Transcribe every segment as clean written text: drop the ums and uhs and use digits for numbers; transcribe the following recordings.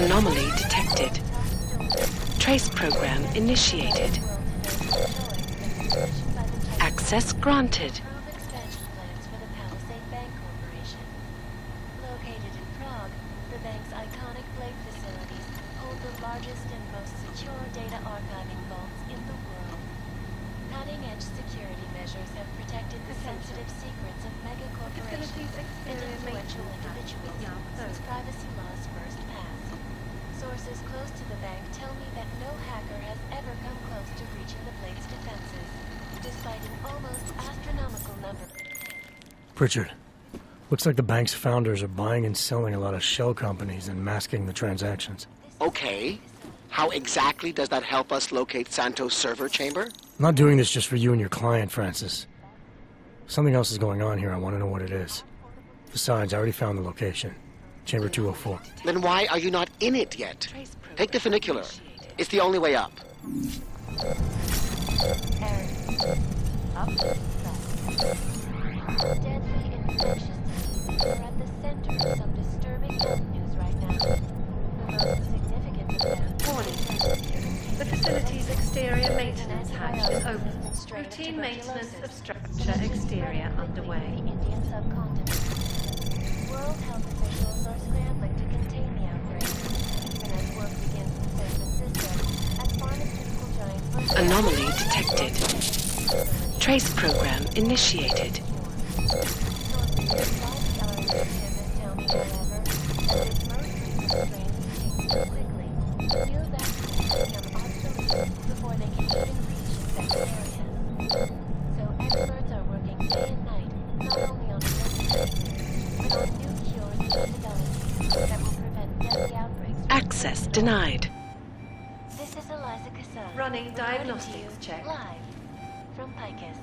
Anomaly detected. Trace program initiated. Access granted. Expansion plans for the Palisade Bank Corporation. Located in Prague, the bank's iconic blade facilities hold the largest and most secure data archiving vaults in the world. Cutting-edge security measures have protected the sensitive secrets of mega corporations and influential individuals since privacy laws first passed. Sources close to the bank tell me that no hacker has ever come close to breaching the blade's defenses, despite an almost astronomical number. Pritchard, looks like the bank's founders are buying and selling a lot of shell companies and masking the transactions. Okay. How exactly does that help us locate Santos' server chamber? I'm not doing this just for you and your client, Francis. Something else is going on here. I want to know what it is. Besides, I already found the location. Chamber 204. Then why are you not in it yet? Take the funicular. It's the only way up. Deadly infectious diseases are at the center of some disturbing health news right now. The most significant of them. Warning. The facility's exterior maintenance hatch is open. Routine maintenance of structure exterior underway. The Indian subcontinent. World health officials are scrambling to contain the outbreak, even as work begins in San Francisco as pharmaceutical giants. Anomaly detected. Trace program initiated. Access denied. This is Eliza Casal. Running diagnostics check. Live from Picus.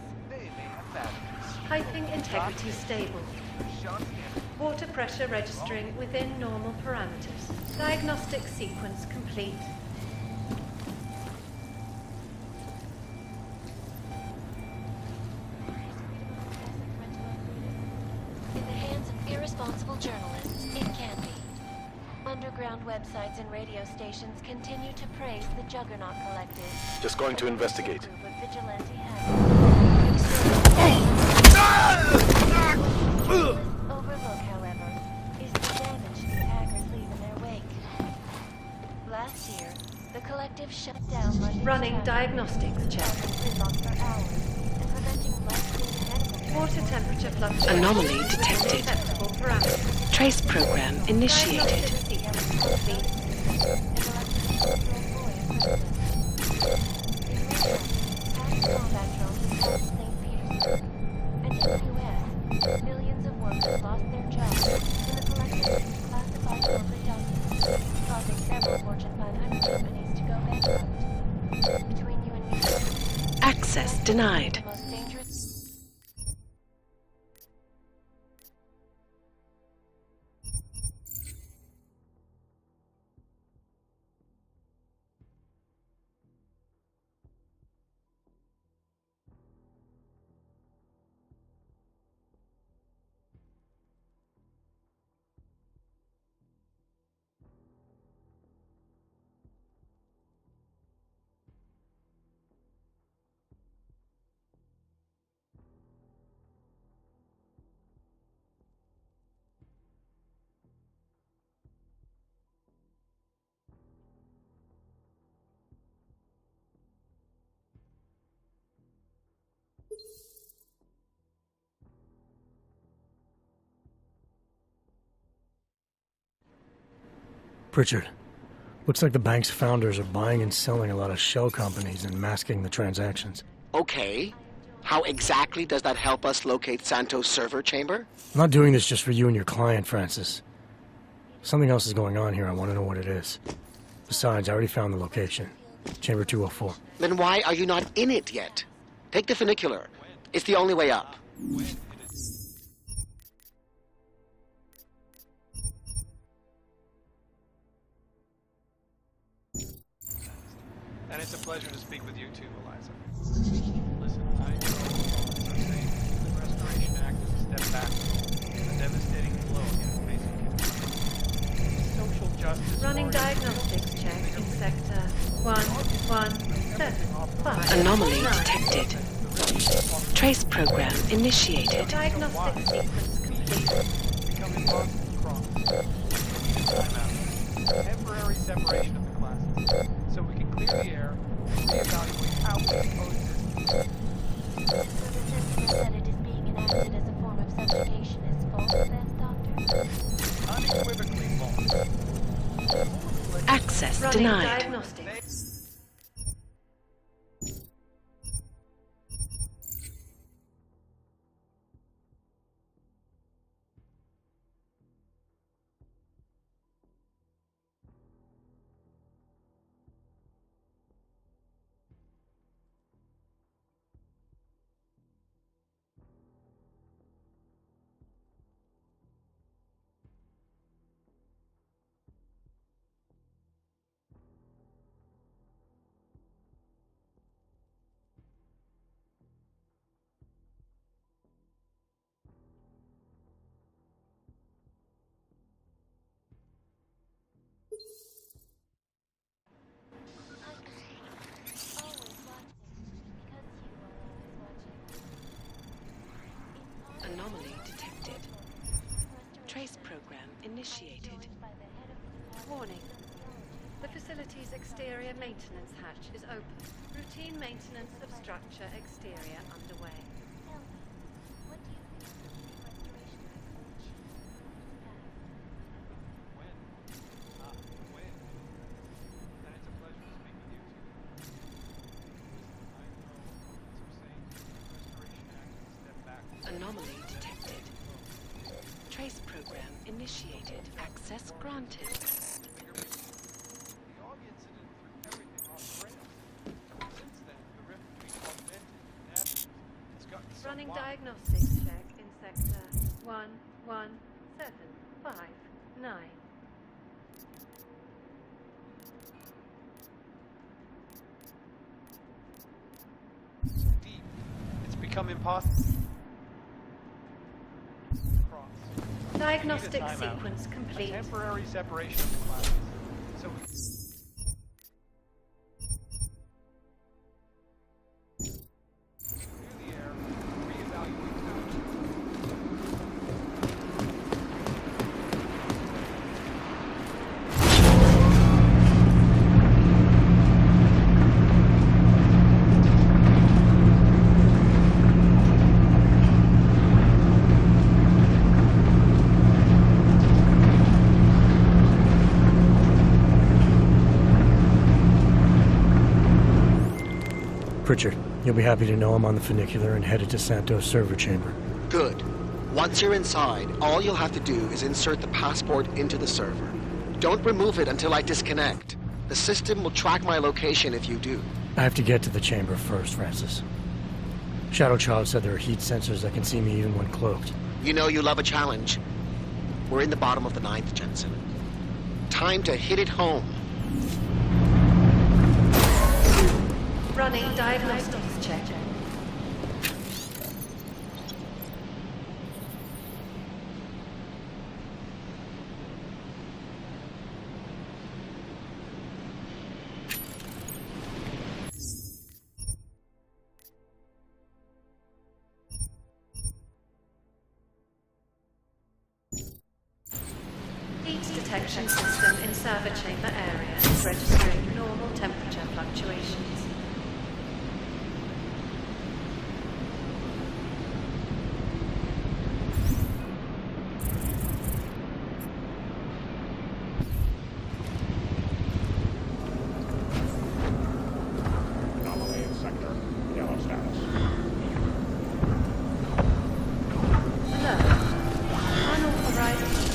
Piping integrity stable. Water pressure registering within normal parameters. Diagnostic sequence complete. In the hands of irresponsible journalists, it can be. Underground websites and radio stations continue to praise the Juggernaut Collective. Just going to investigate. Group of vigilante hackers. Overlook, however, is the damage the hackers leave in their wake. Last year, the collective shut down London's Running traffic, diagnostics check. gridlock for hours, and preventing life-saving medical Water temperature fluctuation. Anomaly detected. Acceptable parameters. Trace program initiated. Diagnostic sequence complete. Millions of workers lost their jobs when the collective classified corporate documents, causing several Fortune 500 companies to go bankrupt. Between you and me, Access denied. the most dangerous. Pritchard, looks like the bank's founders are buying and selling a lot of shell companies and masking the transactions. Okay. How exactly does that help us locate Santos' server chamber? I'm not doing this just for you and your client, Francis. Something else is going on here. I want to know what it is. Besides, I already found the location. Chamber 204. Then why are you not in it yet? Take the funicular. It's the only way up. And it's a pleasure to speak with you too, Eliza. Listen, I know the Restoration Act is a step back, a devastating blow against basic human rights. Social justice. Running diagnostics Trace program initiated. Diagnostic sequence complete. Become impossible cross. Timeout. Temporary separation of the classes. So we can clear the air and reevaluate how we oppose this. So the sentiment that it is being enacted as a form of subjugation is false then, Doctor? Unequivocally false. Access Running denied. diagnostics. Anomaly detected. Trace program initiated. Warning. The facility's exterior maintenance hatch is open. Routine maintenance of structure exterior underway. Tell me, what do you think the restoration act will achieve when it is passed? When? When? And it's a pleasure to speak with you two. Listen, I know some say the Restoration Act is a step back. Anomaly detected. Trace program initiated. Access granted. The audience threw everything off the rails. Since then, the rift between augmented and naturals has gotten so Running wide. diagnostics check in sector 11759. Deep. It's become impossible. Cross. Diagnostic Need a timeout. sequence A complete. temporary separation of the classes. So we clear the air, reevaluate Pritchard, you'll be happy to know I'm on the funicular and headed to Santos server chamber. Good. Once you're inside, all you'll have to do is insert the passport into the server. Don't remove it until I disconnect. The system will track my location if you do. I have to get to the chamber first, Francis. Shadow Child said there are heat sensors that can see me even when cloaked. You know you love a challenge. We're in the bottom of the ninth, Jensen. Time to hit it home. Running diagnostics check. Heat detection system in server chamber area is registering normal temperature fluctuations. Anomaly in sector. Yellow status. Alert. Unauthorized.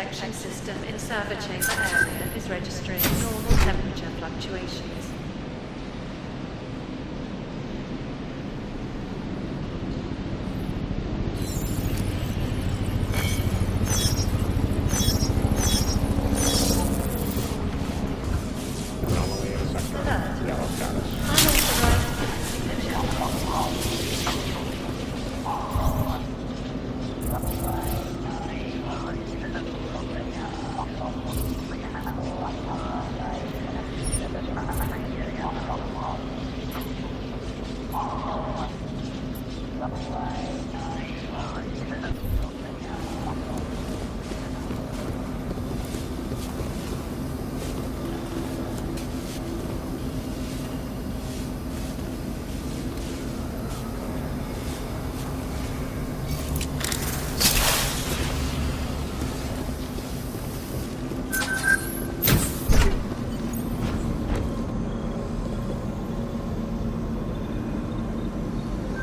detection system in server chamber area is registering normal temperature fluctuations. Anomaly in sector. Alert. Yellow status. Unauthorized heat signature.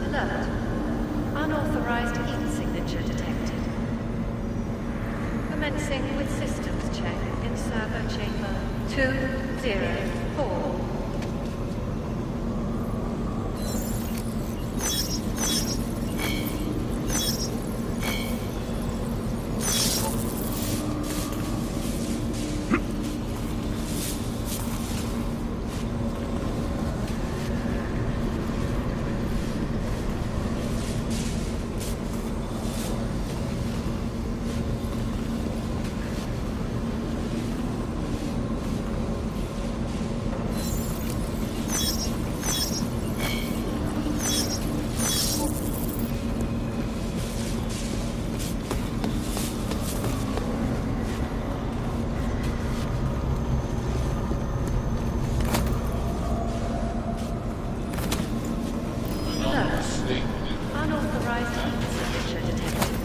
Alert. Unauthorized heat signature detected. Commencing with systems check in server chamber 204. Unauthorized heat signature detected.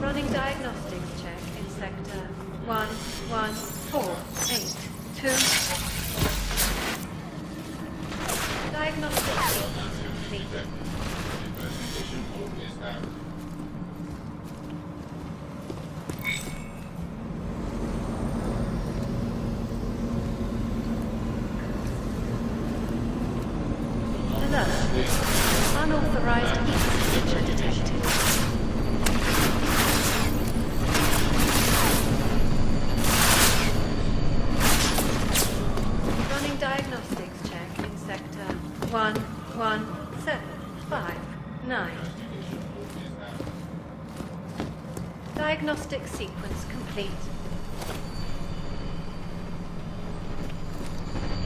Running diagnostics check in sector 11482. Diagnostic sequence complete. Alert. Unauthorized heat signature detected. Running diagnostics check in sector 11759. Diagnostic sequence complete.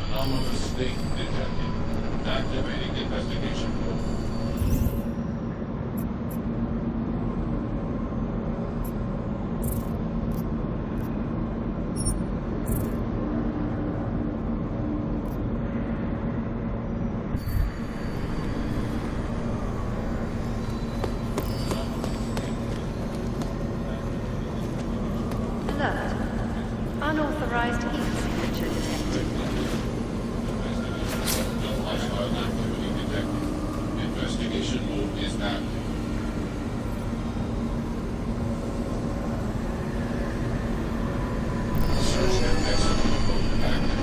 Anomalous state detected. Activating investigation mode. Alert. Unauthorized heat signature detected. Hostile activity detected. Investigation mode is active. Search and execute mode active.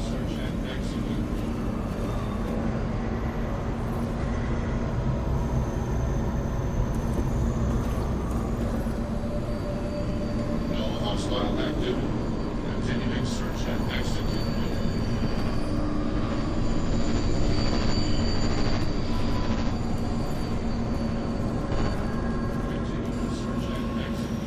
Search and execute. No hostile activity. Continuing search and execute mode. Continuing search and execute.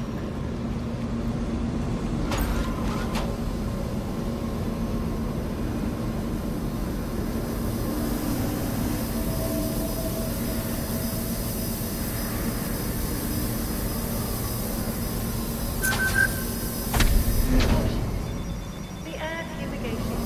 The air fumigation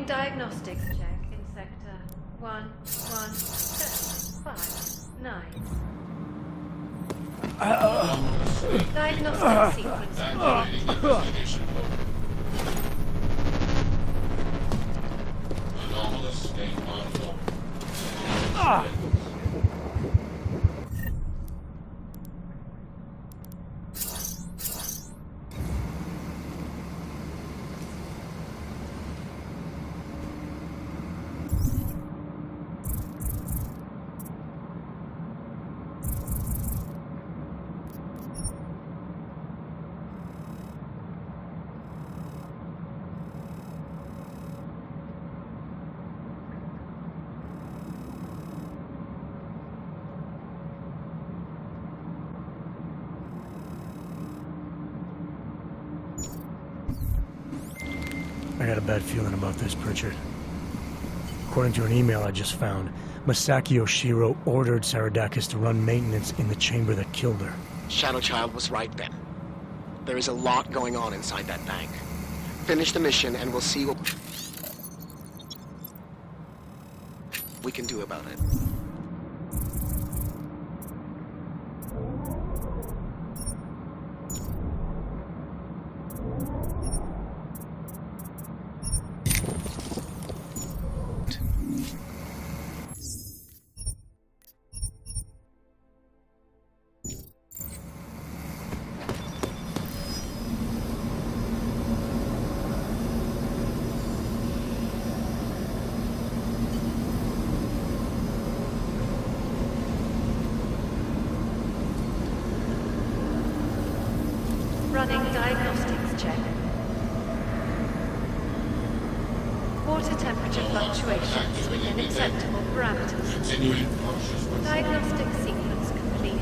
Running diagnostics check in sector 11759. Diagnostic sequence Activating investigation mode. Anomalous state on. I got a bad feeling about this, Pritchard. According to an email I just found, Masaki Oshiro ordered Saradakis to run maintenance in the chamber that killed her. Shadow Child was right then. There is a lot going on inside that bank. Finish the mission and we'll see what we can do about it. Running diagnostics check. Water temperature fluctuations within acceptable parameters. Continuing cautious proximity. Diagnostic sequence complete.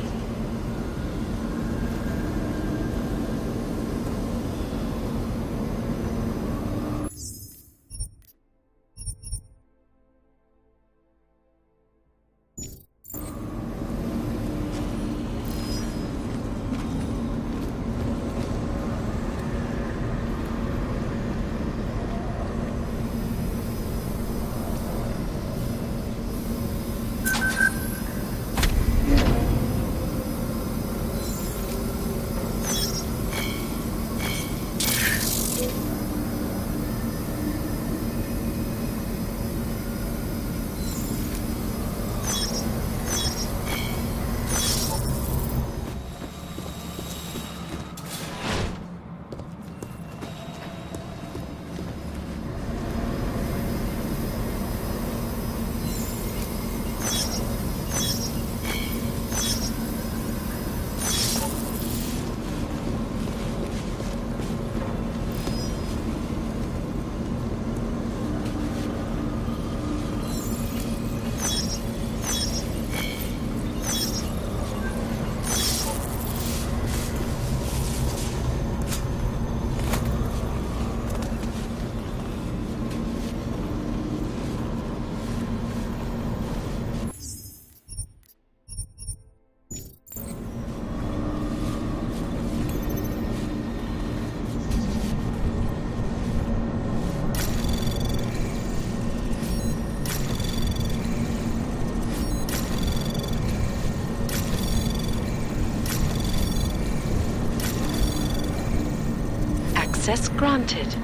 Access granted.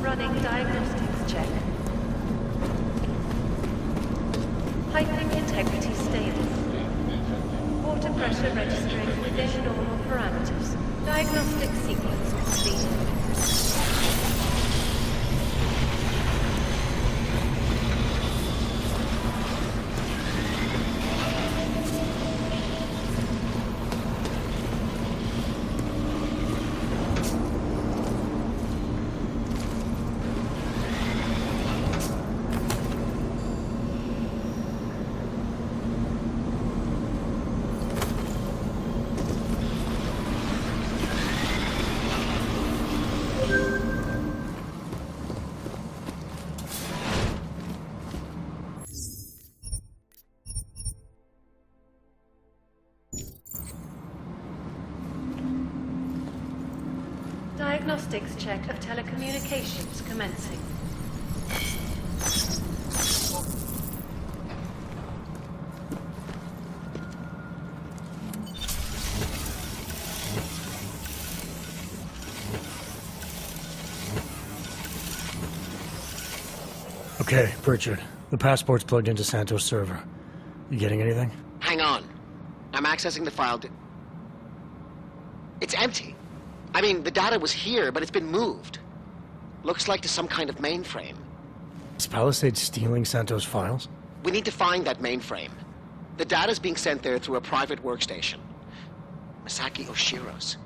Running diagnostics check. Piping integrity stable. Water pressure registering within normal parameters. Diagnostic sequence complete. Diagnostics check of telecommunications commencing. Okay, Pritchard. The passport's plugged into Santos' server. You getting anything? Hang on. I'm accessing the file. It's empty. I mean, the data was here, but it's been moved. Looks like to some kind of mainframe. Is Palisade stealing Santos' files? We need to find that mainframe. The data's being sent there through a private workstation. Masaki Oshiro's.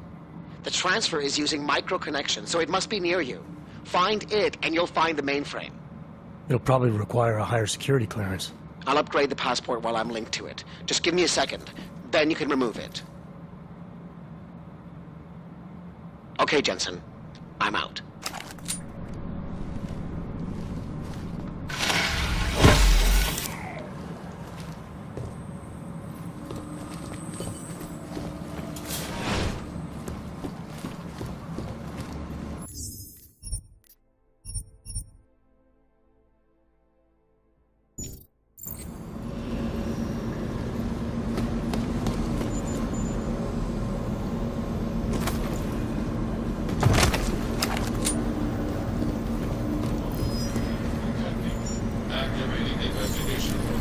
The transfer is using micro-connection, so it must be near you. Find it, and you'll find the mainframe. It'll probably require a higher security clearance. I'll upgrade the passport while I'm linked to it. Just give me a second. Then you can remove it. Okay, Jensen. I'm out. Activating investigation mode.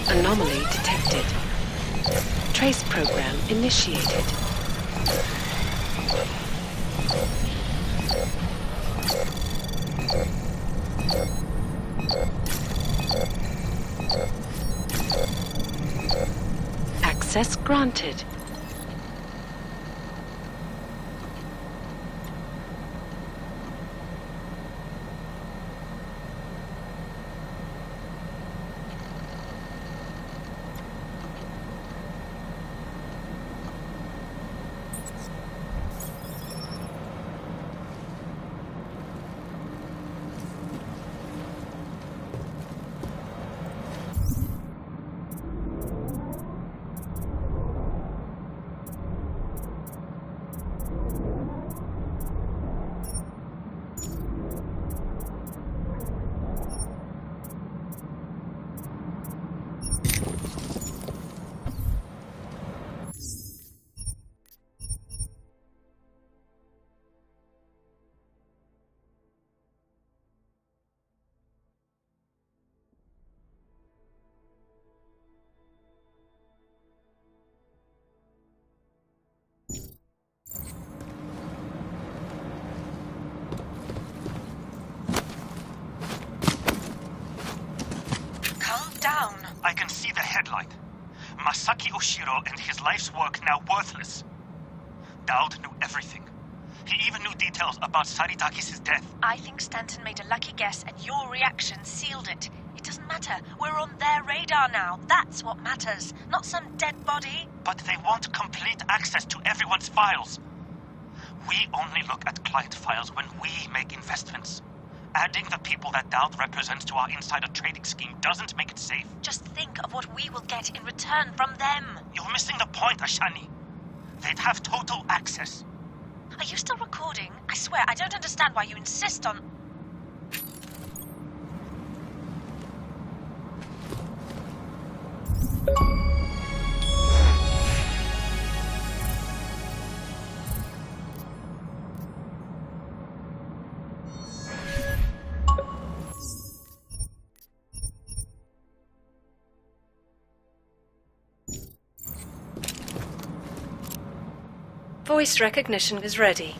Anomaly detected. Trace program initiated. Access granted. I can see the headline. Masaki Oshiro and his life's work now worthless. Dowd knew everything. He even knew details about Saridakis' death. I think Stanton made a lucky guess and your reaction sealed it. It doesn't matter. We're on their radar now. That's what matters. Not some dead body. But they want complete access to everyone's files. We only look at client files when we make investments. Adding the people that Dowd represents to our insider trading scheme doesn't make it safe. Just think of what we will get in return from them. You're missing the point, Ashani. They'd have total access. Are you still recording? I swear, I don't understand why you insist on... Voice recognition is ready.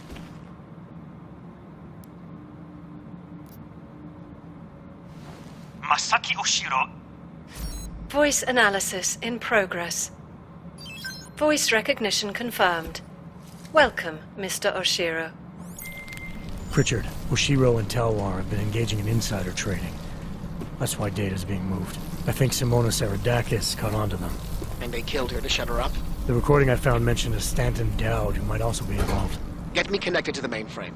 Masaki Oshiro. Voice analysis in progress. Voice recognition confirmed. Welcome, Mr. Oshiro. Pritchard, Oshiro and Talwar have been engaging in insider trading. That's why data's being moved. I think Simona Saradakis caught on to them. And they killed her to shut her up? The recording I found mentioned a Stanton Dowd who might also be involved. Get me connected to the mainframe.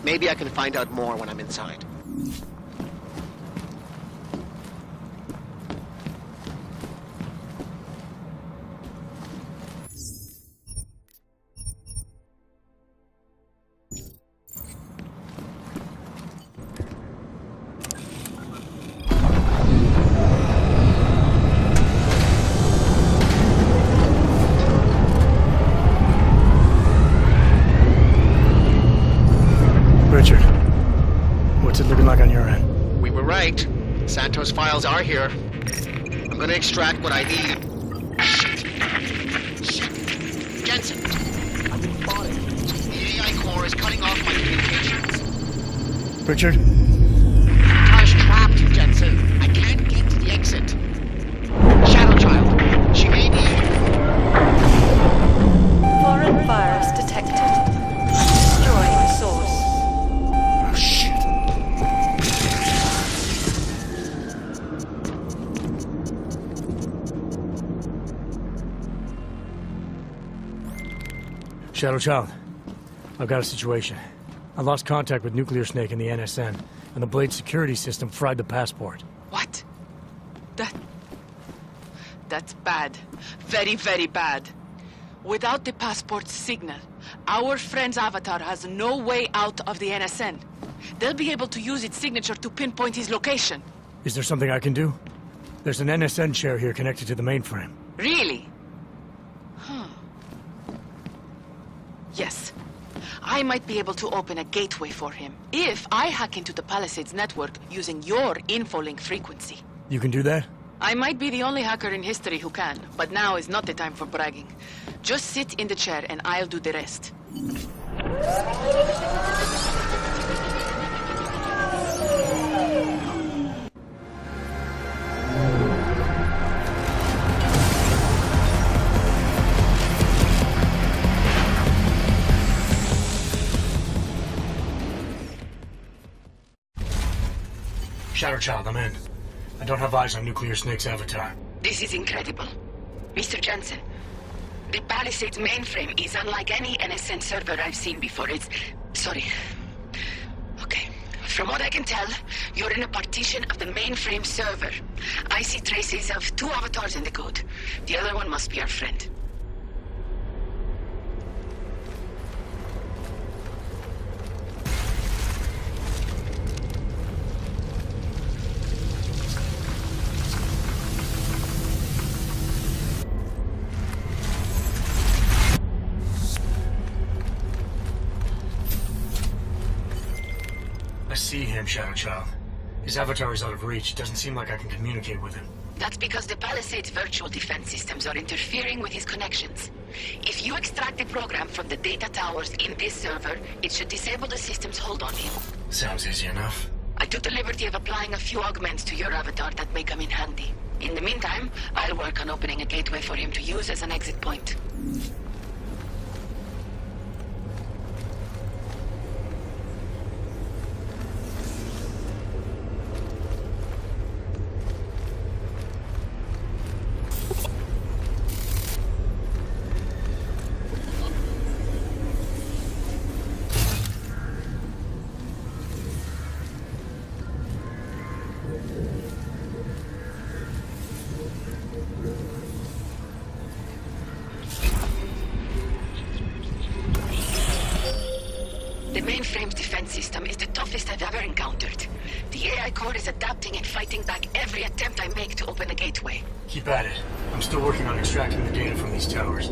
Maybe I can find out more when I'm inside. Richard, what's it looking like on your end? We were right. Santos' files are here. I'm gonna extract what I need. Shit. Jensen! I've been spotted. The AI core is cutting off my communications. Richard? Car's trapped, Jensen. I can't get to the exit. Shadow Child. She may be... Foreign virus detected. Destroying source. Oh, shit. Shadow Child, I've got a situation. I lost contact with Nuclear Snake and the NSN, and the Blade security system fried the passport. What? That's bad. Very, very bad. Without the passport signal, our friend's avatar has no way out of the NSN. They'll be able to use its signature to pinpoint his location. Is there something I can do? There's an NSN chair here connected to the mainframe. Really? Huh. Yes. I might be able to open a gateway for him if I hack into the Palisades network using your infolink frequency. You can do that? I might be the only hacker in history who can, but now is not the time for bragging. Just sit in the chair and I'll do the rest. Shadow Child, I'm in. I don't have eyes on Nuclear Snake's avatar. This is incredible. Mr. Jensen, the Palisades mainframe is unlike any NSN server I've seen before. Sorry. Okay. From what I can tell, you're in a partition of the mainframe server. I see traces of 2 avatars in the code. The other one must be our friend. I see him, Shadow Child. His avatar is out of reach. It doesn't seem like I can communicate with him. That's because the Palisades virtual defense systems are interfering with his connections. If you extract the program from the data towers in this server, it should disable the system's hold on him. Sounds easy enough. I took the liberty of applying a few augments to your avatar that may come in handy. In the meantime, I'll work on opening a gateway for him to use as an exit point. The mainframe's defense system is the toughest I've ever encountered. The AI core is adapting and fighting back every attempt I make to open a gateway. Keep at it. I'm still working on extracting the data from these towers.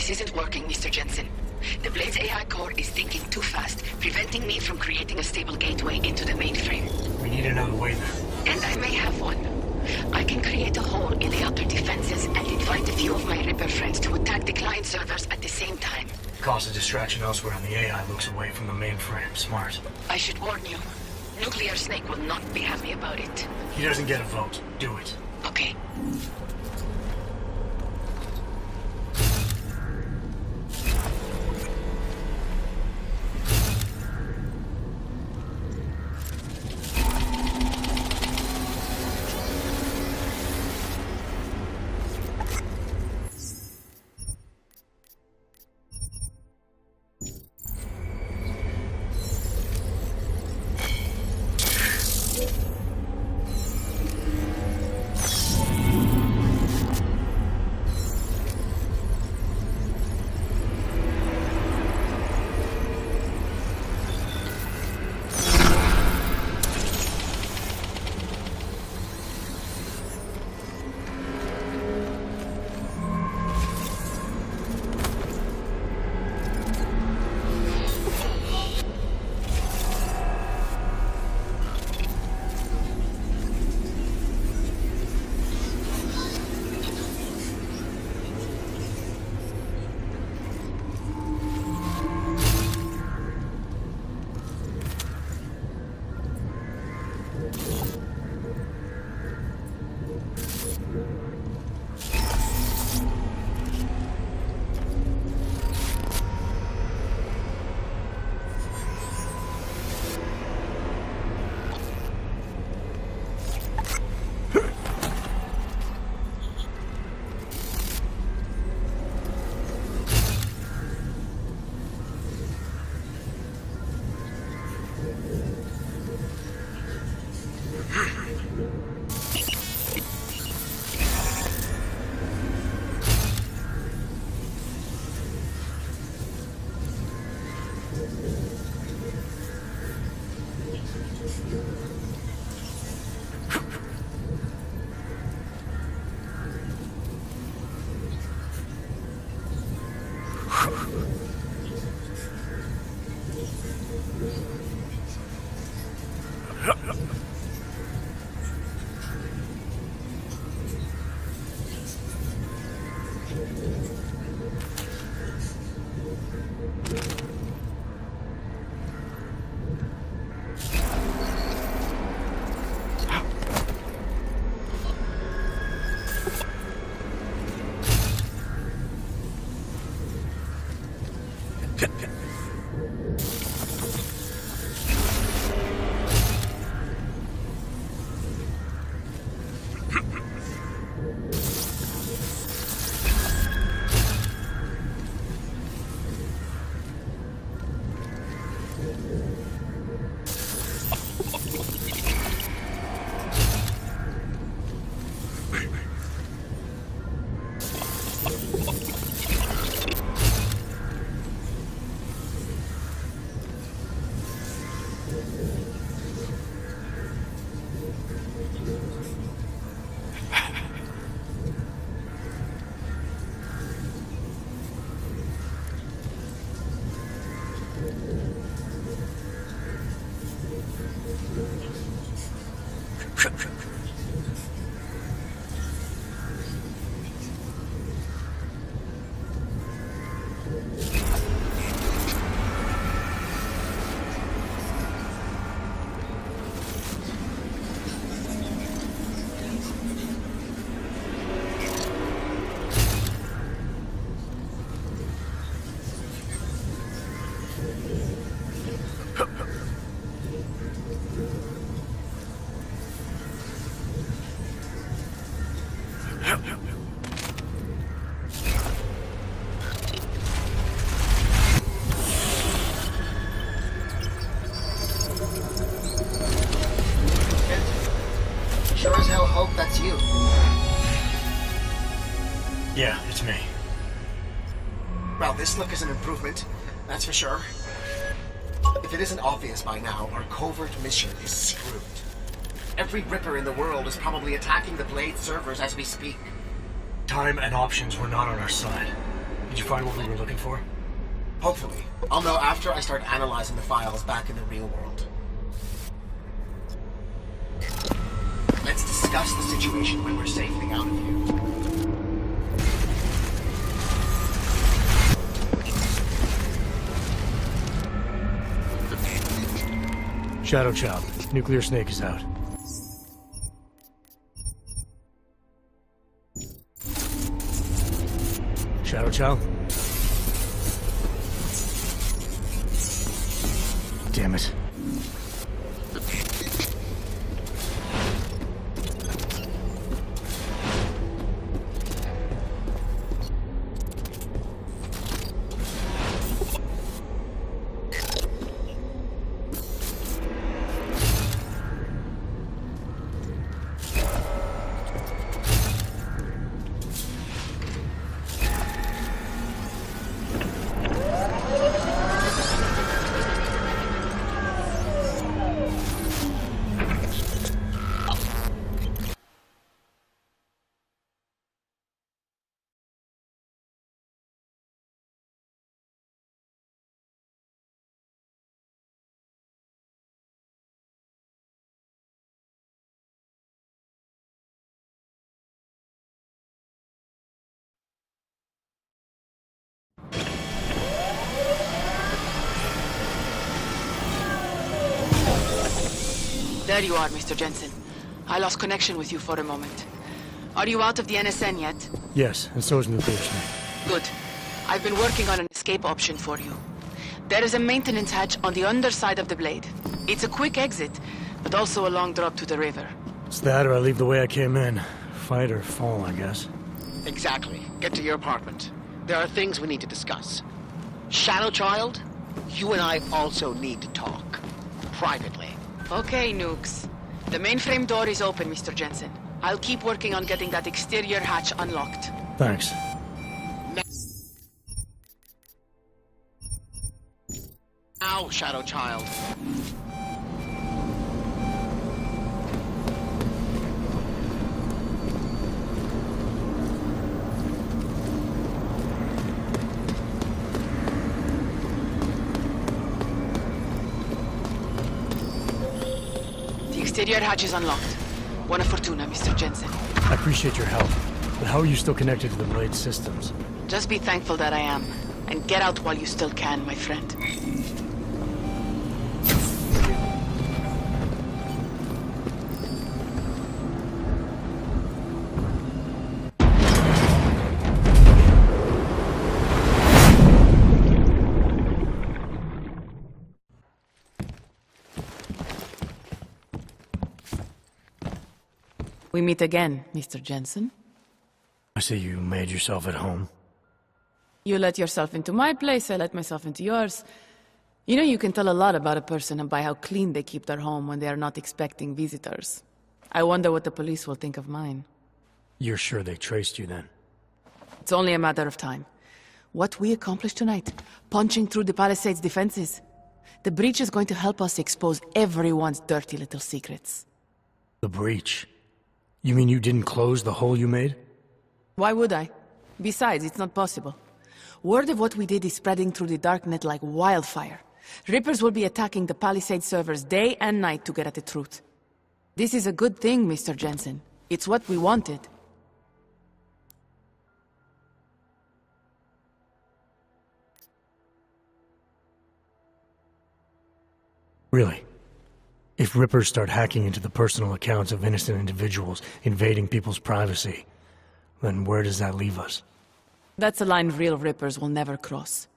This isn't working, Mr. Jensen. The Blade's AI core is thinking too fast, preventing me from creating a stable gateway into the mainframe. We need another way then. And I may have one. I can create a hole in the outer defenses and invite a few of my Ripper friends to attack the client servers at the same time. Cause a distraction elsewhere and the AI looks away from the mainframe. Smart. I should warn you. Nuclear Snake will not be happy about it. He doesn't get a vote. Do it. Okay. Sure as hell hope that's you. Yeah, it's me. Well, this look is an improvement, that's for sure. If it isn't obvious by now, our covert mission is screwed. Every Ripper in the world is probably attacking the Blade servers as we speak. Time and options were not on our side. Did you find what we were looking for? Hopefully. I'll know after I start analyzing the files back in the real world. Let's discuss the situation when we're safely out of here. Shadow Child, Nuclear Snake is out. Shadow Child? Damn it. There you are, Mr. Jensen. I lost connection with you for a moment. Are you out of the NSN yet? Yes, and so is Nuclear Snake. Good. I've been working on an escape option for you. There is a maintenance hatch on the underside of the blade. It's a quick exit, but also a long drop to the river. It's that or I leave the way I came in. Fight or fall, I guess. Exactly. Get to your apartment. There are things we need to discuss. Shadow Child, you and I also need to talk. Privately. Okay, Nukes. The mainframe door is open, Mr. Jensen. I'll keep working on getting that exterior hatch unlocked. Thanks. Now, Shadow Child. The exterior hatch is unlocked. Buona fortuna, Mr. Jensen. I appreciate your help, but how are you still connected to the Blade systems? Just be thankful that I am. And get out while you still can, my friend. We meet again, Mr. Jensen. I see you made yourself at home. You let yourself into my place, I let myself into yours. You know, you can tell a lot about a person by how clean they keep their home when they are not expecting visitors. I wonder what the police will think of mine. You're sure they traced you then? It's only a matter of time. What we accomplished tonight, punching through the Palisades' defenses. The breach is going to help us expose everyone's dirty little secrets. The breach? You mean you didn't close the hole you made? Why would I? Besides, it's not possible. Word of what we did is spreading through the darknet like wildfire. Rippers will be attacking the Palisade servers day and night to get at the truth. This is a good thing, Mr. Jensen. It's what we wanted. Really? If Rippers start hacking into the personal accounts of innocent individuals, invading people's privacy, then where does that leave us? That's a line real Rippers will never cross.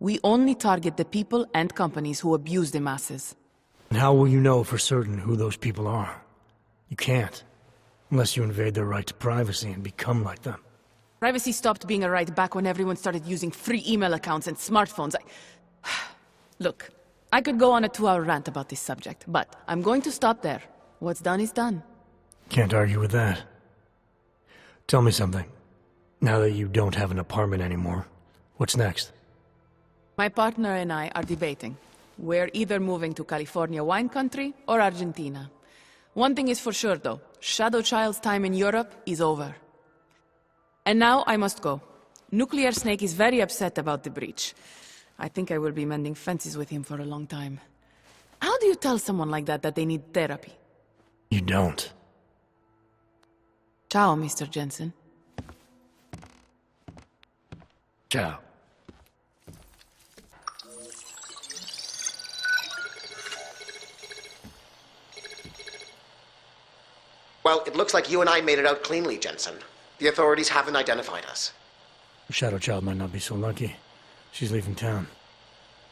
We only target the people and companies who abuse the masses. And how will you know for certain who those people are? You can't. Unless you invade their right to privacy and become like them. Privacy stopped being a right back when everyone started using free email accounts and smartphones. Look, I could go on a 2-hour rant about this subject, but I'm going to stop there. What's done is done. Can't argue with that. Tell me something. Now that you don't have an apartment anymore, what's next? My partner and I are debating. We're either moving to California wine country or Argentina. One thing is for sure, though. Shadow Child's time in Europe is over. And now I must go. Nuclear Snake is very upset about the breach. I think I will be mending fences with him for a long time. How do you tell someone like that they need therapy? You don't. Ciao, Mr. Jensen. Ciao. Well, it looks like you and I made it out cleanly, Jensen. The authorities haven't identified us. Shadow Child might not be so lucky. She's leaving town.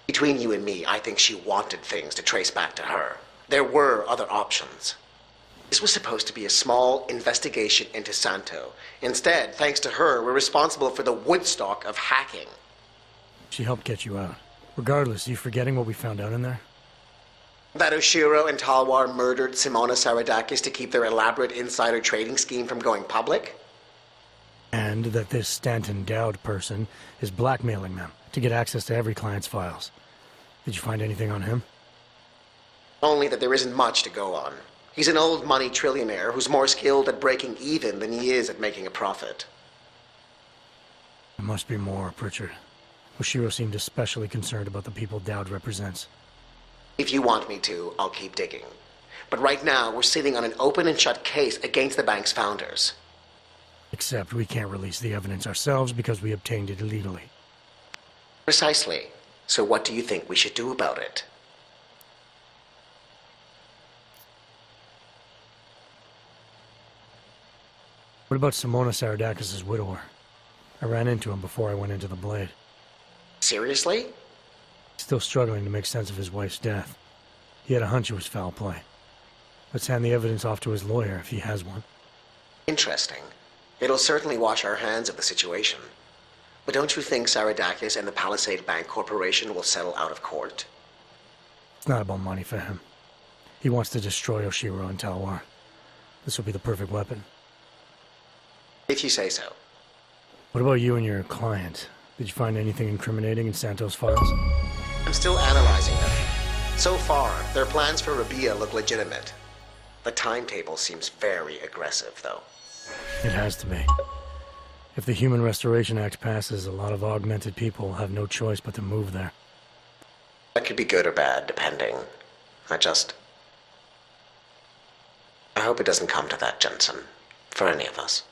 Between you and me, I think she wanted things to trace back to her. There were other options. This was supposed to be a small investigation into Santo. Instead, thanks to her, we're responsible for the Woodstock of hacking. She helped get you out. Regardless, are you forgetting what we found out in there? That Oshiro and Talwar murdered Simona Saradakis to keep their elaborate insider trading scheme from going public? And that this Stanton Dowd person is blackmailing them to get access to every client's files. Did you find anything on him? Only that there isn't much to go on. He's an old money trillionaire who's more skilled at breaking even than he is at making a profit. There must be more, Pritchard. Oshiro seemed especially concerned about the people Dowd represents. If you want me to, I'll keep digging. But right now, we're sitting on an open and shut case against the bank's founders. Except we can't release the evidence ourselves because we obtained it illegally. Precisely. So what do you think we should do about it? What about Simona Saradakis' widower? I ran into him before I went into the Blade. Seriously? Still struggling to make sense of his wife's death. He had a hunch it was foul play. Let's hand the evidence off to his lawyer if he has one. Interesting. It'll certainly wash our hands of the situation. But don't you think Saradakis and the Palisade Bank Corporation will settle out of court? It's not about money for him. He wants to destroy Oshiro and Talwar. This will be the perfect weapon. If you say so. What about you and your client? Did you find anything incriminating in Santos' files? I'm still analyzing them. So far, their plans for Rabia look legitimate. The timetable seems very aggressive, though. It has to be. If the Human Restoration Act passes, a lot of augmented people will have no choice but to move there. That could be good or bad, depending. I hope it doesn't come to that, Jensen. For any of us.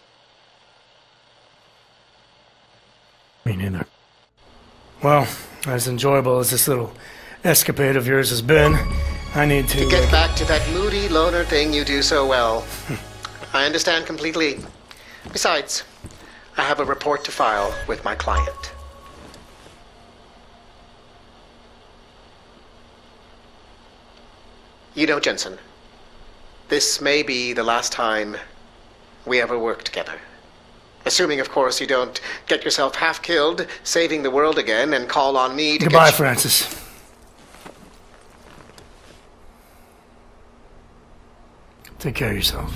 Me neither. Well, as enjoyable as this little escapade of yours has been, I need to... get back to that moody loner thing you do so well. I understand completely. Besides, I have a report to file with my client. You know, Jensen, this may be the last time we ever work together. Assuming, of course, you don't get yourself half killed, saving the world again, and call on me to Goodbye, Francis. Take care of yourself.